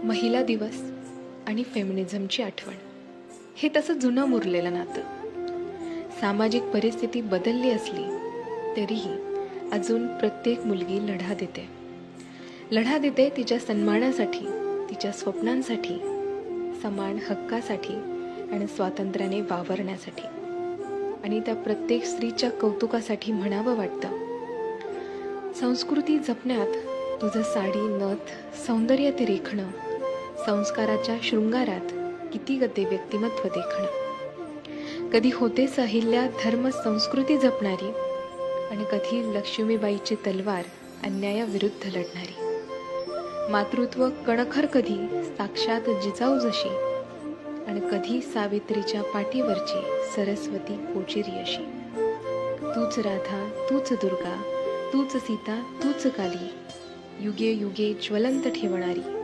महिला दिवस आणि फेमिनिझमची आठवण हे तसं जुनं मुरलेलं नातं. सामाजिक परिस्थिती बदलली असली तरीही अजून प्रत्येक मुलगी लढा देते तिच्या सन्मानासाठी, तिच्या स्वप्नांसाठी, समान हक्कासाठी आणि स्वातंत्र्याने वावरण्यासाठी. आणि त्या प्रत्येक स्त्रीच्या कौतुकासाठी म्हणावं वाटतं, संस्कृती जपण्यात तुझं साडी, नथ, सौंदर्य ते रेखणं, संस्काराच्या शृंगारात किती गते व्यक्तिमत्व देखणं. कधी होतेच अहिल्या धर्म संस्कृती जपणारी आणि कधी लक्ष्मीबाईची तलवार अन्यायाविरुद्ध लढणारी. मातृत्व कणखर कधी साक्षात जिजाऊ जशी आणि कधी सावित्रीच्या पाठीवरची सरस्वती कोचेरी अशी. तूच राधा, तूच दुर्गा, तूच सीता, तूच काली, युगे युगे ज्वलंत ठेवणारी